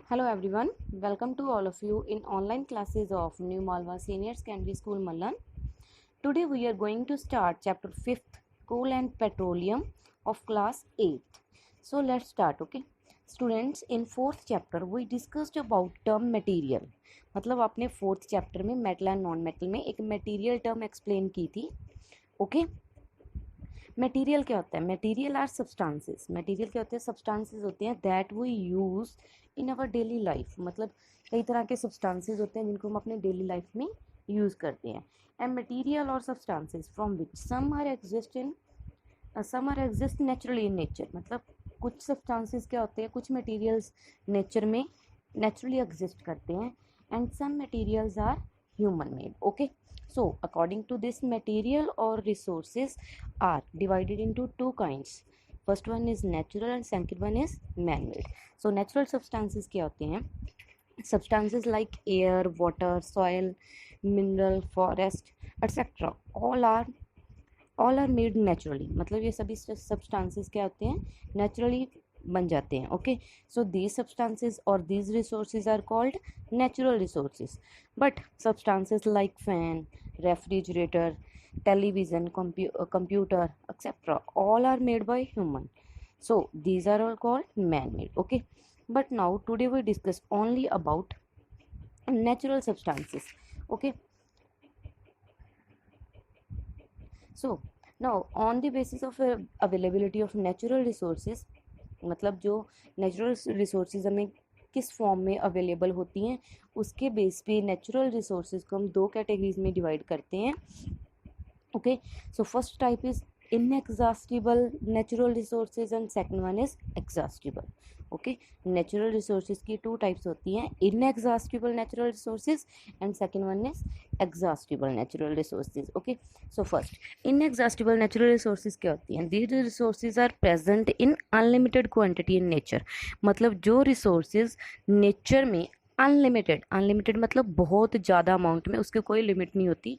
Hello everyone, welcome to all of you in online classes of New Malwa Senior Secondary School Mallan. Today we are going to start chapter 5th Coal and Petroleum of class 8th. So let's start, okay? Students, in 4th chapter we discussed about term material. मतलब आपने 4th chapter में metal and non metal में एक material term explain की थी, okay? Material क्या होता है? Material are substances. मटेरियल क्या होते हैं? सब्सटेंसेस होते हैं that we use in our daily life. मतलब कई तरह के सब्सटेंसेस होते हैं जिनको हम अपने डेली लाइफ में यूज़ करते हैं। एंड मटेरियल और substances from which some are exist naturally in nature. मतलब कुछ सब्सटेंसेस क्या होते हैं, कुछ मटेरियल्स नेचर में नेचुरली एग्जिस्ट करते हैं and some materials are human made. Okay, so according to this, material or resources are divided into two kinds. First one is natural and second one is man made. So natural substances क्या होते हैं? Substances like air, water, soil, mineral, forest, etc. all are made naturally. मतलब ये सभी substances क्या होते हैं? Naturally बन जाते हैं. Okay, so these substances or these resources are called natural resources. But substances like fan, refrigerator, television, computer, etc. all are made by human. So these are all called man-made. Okay, but now today we discuss only about natural substances. Okay, so now on the basis of availability of natural resources, मतलब जो natural resources हमें किस form में available होती हैं उसके base पे natural resources को हम दो कैटेगरीज में डिवाइड करते हैं. Okay, so first type is inexhaustible natural resources and second one is exhaustible. Okay, natural resources की टू टाइप्स होती हैं, inexhaustible natural resources and second one is exhaustible natural resources. Okay, so first inexhaustible natural resources क्या होती हैं? These resources are present in unlimited quantity in nature. मतलब जो resources nature में unlimited मतलब बहुत ज़्यादा अमाउंट में, उसके कोई लिमिट नहीं होती,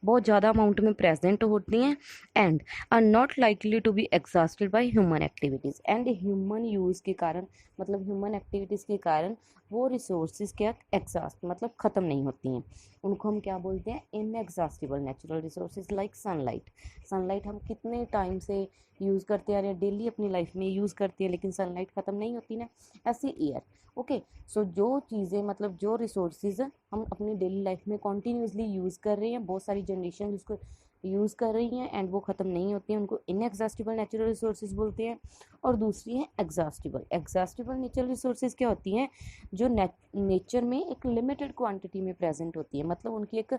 बहुत ज़्यादा अमाउंट में प्रेजेंट होती हैं and are not likely to be exhausted by human activities. And human use के कारण, मतलब ह्यूमन एक्टिविटीज़ के कारण वो रिसोर्सेज क्या एग्जॉस्ट मतलब ख़त्म नहीं होती हैं. उनको हम क्या बोलते हैं? Inexhaustible natural resources. Like sunlight. Sunlight हम कितने टाइम से यूज़ करते आ रहे हैं, डेली अपनी लाइफ में यूज़ करते हैं, लेकिन सनलाइट ख़त्म नहीं होती ना. ऐसे एयर. ओके, सो जो चीज़ें मतलब जो रिसोर्सेज हम अपनी डेली लाइफ में कॉन्टीन्यूसली यूज़ कर रहे हैं, बहुत सारी जनरेशन उसको यूज़ कर रही हैं एंड वो ख़त्म नहीं होती हैं, उनको इनएग्जॉस्टिबल नेचुरल रिसोर्सेज बोलते हैं. और दूसरी है एग्जॉस्टिबल नेचुरल रिसोर्सेज क्या होती हैं? जो नेचर में एक लिमिटेड क्वांटिटी में प्रेजेंट होती है. मतलब उनकी एक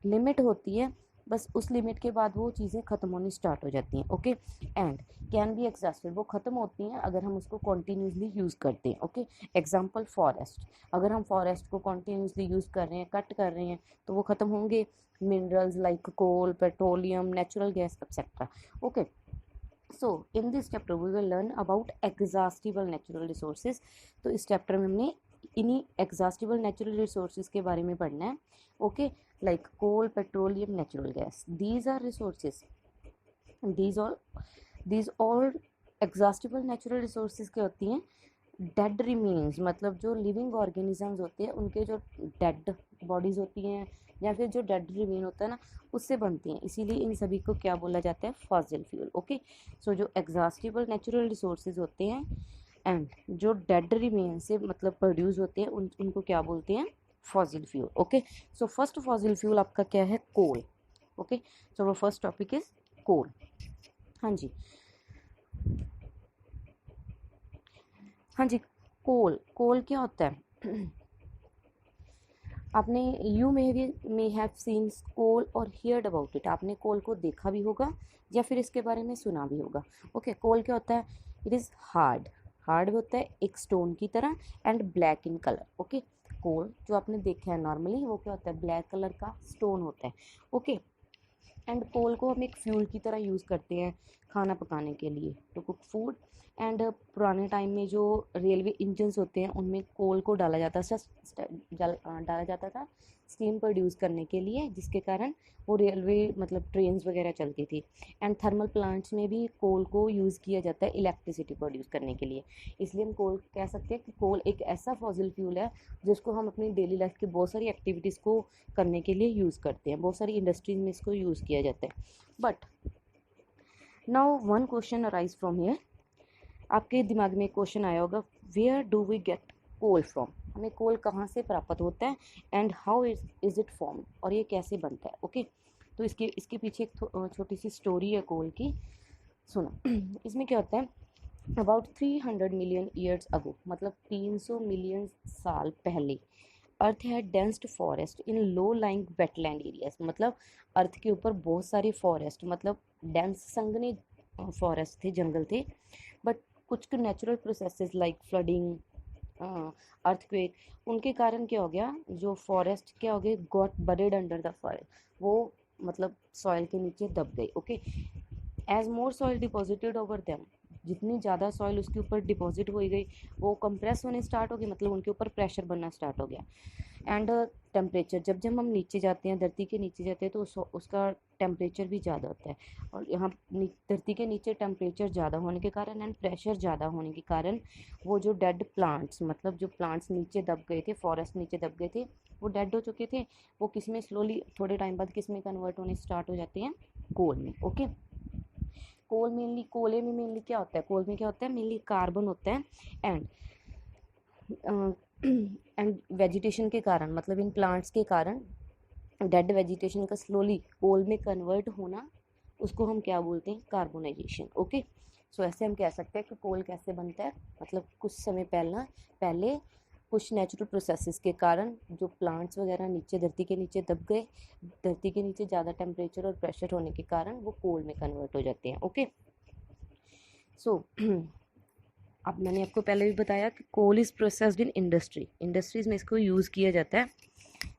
लिमिट होती है, बस उस लिमिट के बाद वो चीज़ें ख़त्म होनी स्टार्ट हो जाती हैं. Okay, and can be exhausted. वो ख़त्म होती हैं अगर हम उसको कॉन्टीन्यूसली यूज़ करते हैं. Okay, example forest. अगर हम फॉरेस्ट को कॉन्टीन्यूसली यूज़ कर रहे हैं, कट कर रहे हैं, तो वो ख़त्म होंगे. Minerals like coal, petroleum, natural gas etcetera. Okay, so in this chapter we will learn about exhaustible natural resources. तो इस चैप्टर में हमने इन्हीं एग्जॉस्टिबल नेचुरल रिसोर्सेज के बारे में पढ़ना है. Okay, like coal, petroleum, natural gas, these are resources. These all exhaustible natural resources क्या होती हैं? Dead remains. मतलब जो लिविंग ऑर्गेनिजम्स होते हैं उनके जो डेड बॉडीज़ होती हैं या फिर जो डेड रिमेन होता है ना, उससे बनती हैं. इसीलिए इन सभी को क्या बोला जाता है? Fossil fuel. ओके, सो जो एग्जॉस्टिबल नेचुरल रिसोर्सेज होते हैं एंड जो डेड रिमेन से मतलब प्रोड्यूस होते हैं उनको क्या बोलते हैं? Fossil fuel. Okay, so first fossil fuel आपका क्या है? कोल. ओके, सो वो फर्स्ट टॉपिक इज कोल. हाँ जी, हाँ जी. कोल क्या होता है? आपने मे हैव सीन कोल और हियर्ड अबाउट इट. आपने कोल को देखा भी होगा या फिर इसके बारे में सुना भी होगा. ओके, कोल क्या होता है? इट इज़ हार्ड होता है एक स्टोन की तरह and black in colour. Okay, coal जो आपने देखा है नॉर्मली वो क्या होता है? ब्लैक कलर का स्टोन होता है. ओके, एंड कोल को हम एक फ्यूल की तरह यूज़ करते हैं खाना पकाने के लिए, टू कुक फूड. एंड पुराने टाइम में जो रेलवे इंजन्स होते हैं उनमें कोल को डाला जाता था स्टीम प्रोड्यूस करने के लिए, जिसके कारण वो रेलवे मतलब ट्रेन्स वगैरह चलती थी। एंड थर्मल प्लांट्स में भी कोल को यूज़ किया जाता है इलेक्ट्रिसिटी प्रोड्यूस करने के लिए। इसलिए हम कोल कह सकते हैं कि कोल एक ऐसा फॉसिल फ्यूल है जिसको हम अपनी डेली लाइफ की बहुत सारी एक्टिविटीज़ को करने के लिए यूज़ करते हैं, बहुत सारी इंडस्ट्रीज में इसको यूज़ किया जाता है। But now one question arise from here, आपके दिमाग में एक क्वेश्चन आया होगा, where do we get coal from, हमें कोल कहाँ से प्राप्त होता है and how is it form, और ये कैसे बनता है। ओके तो इसके पीछे एक छोटी सी स्टोरी है कोल की, सुनो। इसमें क्या होता है, अबाउट 300 मिलियन ईयर्स अगो, मतलब 300 मिलियन साल पहले, अर्थ had densed forest in low lying wetland areas, मतलब अर्थ के ऊपर बहुत सारे फॉरेस्ट, मतलब डेंस संघने फॉरेस्ट थे, जंगल थे। बट कुछ natural processes like flooding, earthquake, उनके कारण क्या हो गया, जो फॉरेस्ट क्या हो गए, got buried under the forest, वो मतलब सॉइल के नीचे दब गई। ओके एज मोर सॉइल डिपॉजिटेड ओवर देम, जितनी ज़्यादा सॉइल उसके ऊपर डिपॉजिट हो गई वो कंप्रेस होने स्टार्ट हो गई, मतलब उनके ऊपर प्रेशर बनना स्टार्ट हो गया। एंड टेम्परेचर, जब जब हम नीचे जाते हैं, धरती के नीचे जाते हैं, तो उसका टेम्परेचर भी ज़्यादा होता है। और यहाँ धरती के नीचे टेम्परेचर ज़्यादा होने के कारण एंड प्रेशर ज़्यादा होने के कारण वो जो डेड प्लांट्स, मतलब जो प्लांट्स नीचे दब गए थे, फॉरेस्ट नीचे दब गए थे, वो डेड हो चुके थे, वो किस में स्लोली थोड़े टाइम बाद किस में कन्वर्ट होने स्टार्ट हो जाते हैं, कोल में। ओके कोले में मेनली क्या होता है, कोल में क्या होता है, मेनली कार्बन होता है एंड एंड वेजिटेशन के कारण, मतलब इन प्लांट्स के कारण डेड वेजिटेशन का स्लोली कोल में कन्वर्ट होना, उसको हम क्या बोलते हैं, कार्बोनाइजेशन। ओके सो ऐसे हम कह सकते हैं कि कोल कैसे बनता है, मतलब कुछ समय पहले कुछ नेचुरल प्रोसेसेस के कारण जो प्लांट्स वगैरह नीचे धरती के नीचे दब गए, धरती के नीचे ज़्यादा टेम्परेचर और प्रेशर होने के कारण वो कोल में कन्वर्ट हो जाते हैं। ओके सो अब मैंने आपको पहले भी बताया कि coal is processed in industries में इसको यूज़ किया जाता है।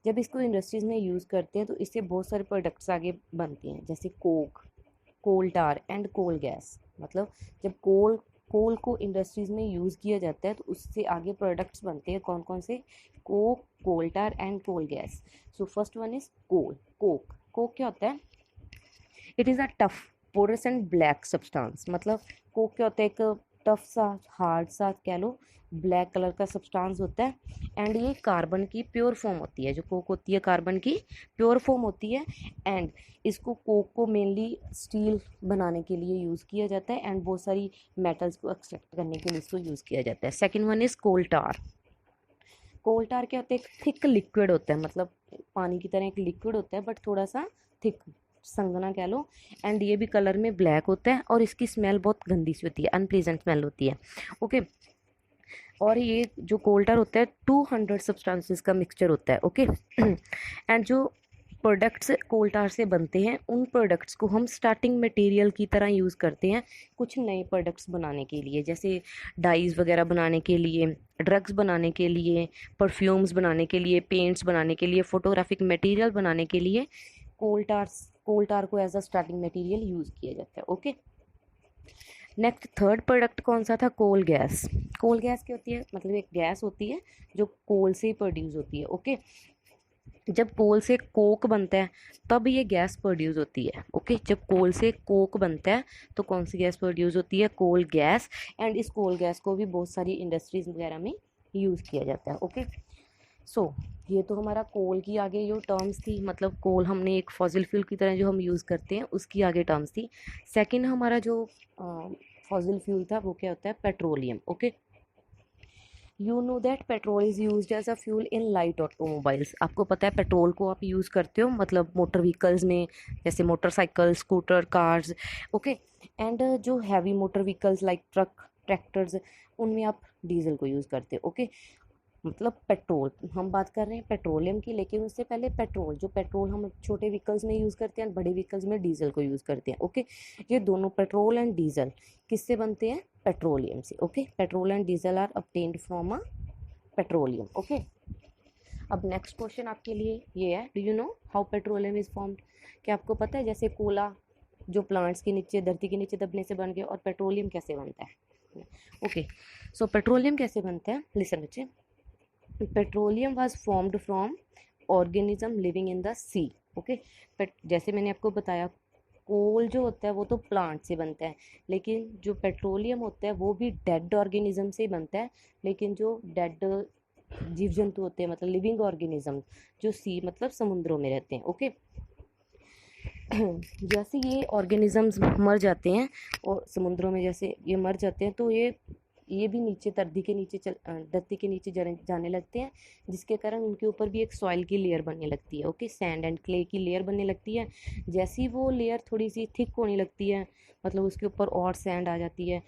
जब इसको इंडस्ट्रीज़ में यूज़ करते हैं तो इससे बहुत सारे प्रोडक्ट्स आगे बनते हैं, जैसे coke, coal tar and coal gas. मतलब जब कोल को इंडस्ट्रीज़ में यूज़ किया जाता है तो उससे आगे प्रोडक्ट्स बनते हैं, कौन कौन से, coke, coal tar and coal gas. So first one is coke क्या होता है, it is a tough porous and black substance, मतलब कोक क्या होता है, एक टफ सा हार्ड सा कह लो ब्लैक कलर का सब्सटेंस होता है एंड ये कार्बन की प्योर फॉर्म होती है, जो कोक होती है कार्बन की प्योर फॉर्म होती है। एंड इसको कोक को मेनली स्टील बनाने के लिए यूज़ किया जाता है एंड बहुत सारी मेटल्स को एक्सट्रैक्ट करने के लिए इसको यूज़ किया जाता है। सेकेंड वन इज़ कोल टार क्या होता है, एक थिक लिक्विड होता है, मतलब पानी की तरह एक लिक्विड होता है बट थोड़ा सा थिक, संगना कह लो, एंड ये भी कलर में ब्लैक होता है और इसकी स्मेल बहुत गंदी सी होती है, अनप्लीजेंट स्मेल होती है। ओके और ये जो कोल्टर होता है 200 सब्सटेंसेस का मिक्सचर होता है। ओके एंड जो प्रोडक्ट्स कोल्टार से बनते हैं उन प्रोडक्ट्स को हम स्टार्टिंग मटेरियल की तरह यूज़ करते हैं कुछ नए प्रोडक्ट्स बनाने के लिए, जैसे डाइज वगैरह बनाने के लिए, ड्रग्स बनाने के लिए, परफ्यूम्स बनाने के लिए, पेंट्स बनाने के लिए, फोटोग्राफिक मटेरियल बनाने के लिए कोल्टार को as a starting material use किया जाता है। ओके नेक्स्ट थर्ड प्रोडक्ट कौन सा था, कोल गैस क्या होती है, मतलब एक गैस होती है जो कोल से ही प्रोड्यूस होती है। ओके जब कोल से कोक बनता है तब ये गैस प्रोड्यूस होती है। ओके जब कोल से कोक बनता है तो कौन सी गैस प्रोड्यूस होती है, कोल गैस। एंड इस कोल गैस को भी बहुत सारी इंडस्ट्रीज वगैरह में यूज़ किया जाता है। ओके सो ये तो हमारा कोल की आगे जो टर्म्स थी, मतलब कोल हमने एक फॉसिल फ्यूल की तरह जो हम यूज़ करते हैं उसकी आगे टर्म्स थी। सेकंड हमारा जो फॉसिल फ्यूल था वो क्या होता है, petroleum. Okay you know that petrol is use as a fuel in light automobiles, आपको पता है पेट्रोल को आप यूज़ करते हो मतलब मोटर व्हीकल्स में, जैसे motorcycle, scooter, cars. Okay and जो heavy motor vehicles like truck, tractors, उनमें आप डीजल को यूज़ करते हो। ओके मतलब पेट्रोल, हम बात कर रहे हैं पेट्रोलियम की, लेकिन उससे पहले पेट्रोल, जो पेट्रोल हम छोटे व्हीकल्स में यूज़ करते हैं, बड़े व्हीकल्स में डीजल को यूज़ करते हैं। ओके ये दोनों पेट्रोल एंड डीजल किससे बनते हैं, पेट्रोलियम से। Okay petrol and diesel are obtained from a petroleum. Okay अब नेक्स्ट क्वेश्चन आपके लिए ये है, do you know how petroleum is formed, क्या आपको पता है जैसे कोला जो प्लांट्स के नीचे, धरती के नीचे दबने से बन गया, और पेट्रोलियम कैसे बनता है। ओके, सो पेट्रोलियम कैसे बनता है, लिसन बच्चे। Petroleum was formed from organism living in the sea. Okay, जैसे मैंने आपको बताया कोल जो होता है वो तो प्लांट से बनता है, लेकिन जो पेट्रोलियम होता है वो भी डेड ऑर्गेनिज्म से ही बनता है। लेकिन जो डेड जीव जंतु होते हैं मतलब लिविंग ऑर्गेनिज्म जो सी मतलब समुद्रों में रहते हैं। ओके, जैसे ये ऑर्गेनिजम्स मर जाते हैं और समुद्रों में जैसे ये मर जाते हैं तो ये भी नीचे धरती के नीचे जाने लगते हैं, जिसके कारण उनके ऊपर भी एक सॉइल की लेयर बनने लगती है। ओके, सैंड एंड क्ले की लेयर बनने लगती है। जैसे ही वो लेयर थोड़ी सी थिक होने लगती है, मतलब उसके ऊपर और सैंड आ जाती है,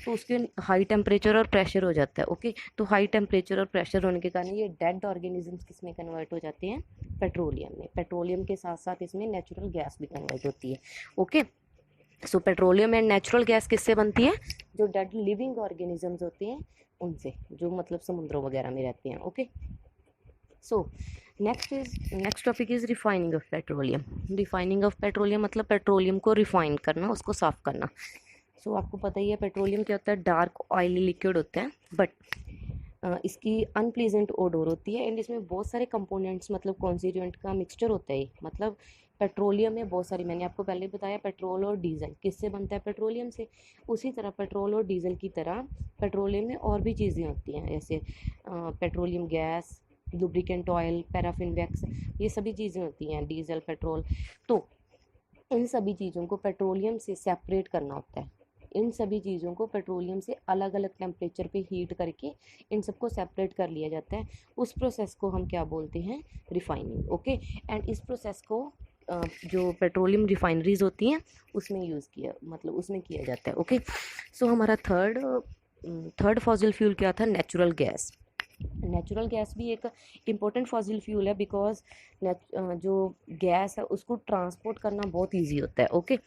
तो उसके हाई टेम्परेचर और प्रेशर हो जाता है। ओके, तो हाई टेम्परेचर और प्रेशर होने के कारण ये डेड ऑर्गेनिजम्स किस में कन्वर्ट हो जाते हैं, पेट्रोलियम में। पेट्रोलियम के साथ साथ इसमें नेचुरल गैस भी कन्वर्ट होती है। Okay, so petroleum and natural gas किससे बनती है, जो डेड लिविंग ऑर्गेनिजम्स होते हैं उनसे, जो मतलब समुद्रों वगैरह में रहते हैं। Okay, so next topic is refining of petroleum. Refining of petroleum मतलब पेट्रोलियम को रिफाइन करना, उसको साफ करना। सो आपको पता ही है पेट्रोलियम क्या होता है, डार्क ऑयली लिक्विड होता है, बट इसकी अनप्लीजेंट ओडोर होती है एंड इसमें बहुत सारे कंपोनेंट्स मतलब कॉन्स्टिट्यूएंट का मिक्सचर होता है। मतलब पेट्रोलियम में बहुत सारी, मैंने आपको पहले बताया पेट्रोल और डीजल किससे बनता है, पेट्रोलियम से। उसी तरह पेट्रोल और डीजल की तरह पेट्रोलियम में और भी चीज़ें होती हैं, जैसे petroleum gas, lubricant oil, paraffin wax, ये सभी चीज़ें होती हैं, डीजल, पेट्रोल। तो इन सभी चीज़ों को पेट्रोलियम से सेपरेट करना होता है। इन सभी चीज़ों को पेट्रोलियम से अलग अलग टेम्परेचर पे हीट करके इन सबको सेपरेट कर लिया जाता है। उस प्रोसेस को हम क्या बोलते हैं, रिफाइनिंग। ओके, एंड इस प्रोसेस को जो पेट्रोलियम रिफाइनरीज होती हैं उसमें उसमें किया जाता है। ओके, सो हमारा थर्ड फॉसिल फ्यूल क्या था, नेचुरल गैस। नेचुरल गैस भी एक इम्पोर्टेंट फॉसिल फ्यूल है, बिकॉज जो गैस है उसको ट्रांसपोर्ट करना बहुत इजी होता है। ओके,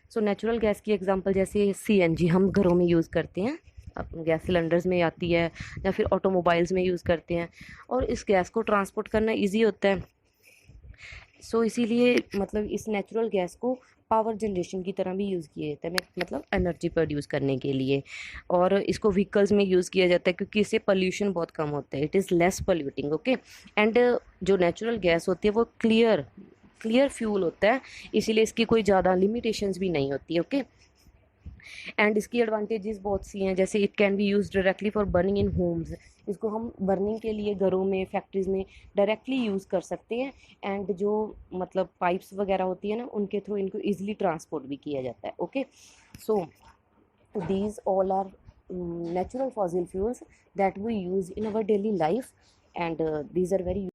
सो नेचुरल गैस की एग्जांपल जैसे सीएनजी हम घरों में यूज़ करते हैं, गैस सिलेंडर्स में आती है, या फिर ऑटोमोबाइल्स में यूज़ करते हैं, और इस गैस को ट्रांसपोर्ट करना इजी होता है। सो इसीलिए मतलब इस नेचुरल गैस को पावर जनरेशन की तरह भी यूज़ किया जाता है, मतलब एनर्जी प्रोड्यूस करने के लिए। और इसको व्हीकल्स में यूज़ किया जाता है क्योंकि इससे पोल्यूशन बहुत कम होता है, it is less polluting. Okay, and जो नेचुरल गैस होती है वो क्लियर फ्यूल होता है, इसीलिए इसकी कोई ज़्यादा लिमिटेशंस भी नहीं होती है। ओके, एंड इसकी एडवांटेजेस बहुत सी हैं, जैसे it can be use directly for burning in Holmes. इसको हम बर्निंग के लिए घरों में, फैक्ट्रीज में डायरेक्टली यूज़ कर सकते हैं। एंड जो मतलब पाइप्स वगैरह होती है ना, उनके थ्रू इनको ईजिली ट्रांसपोर्ट भी किया जाता है। Okay, so these all are natural fossil fuels that we use in our daily life, and these are very